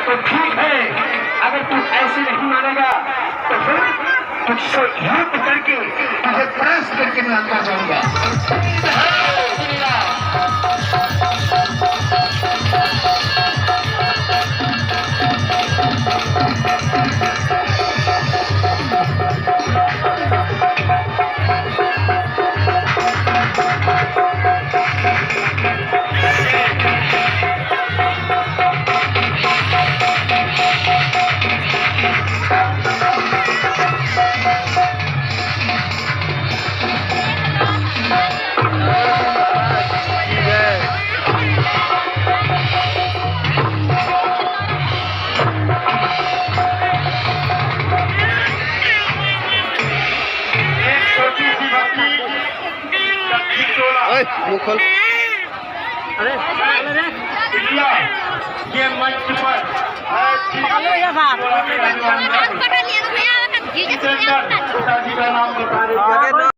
तो ठीक है, अगर तू ऐसे नहीं मानेगा तो फिर तुझसे युद्ध करके तुझे परास्त करके मैं अंदर जाऊंगा। मुखल अरे ये मंच पर पिताजी का नाम बता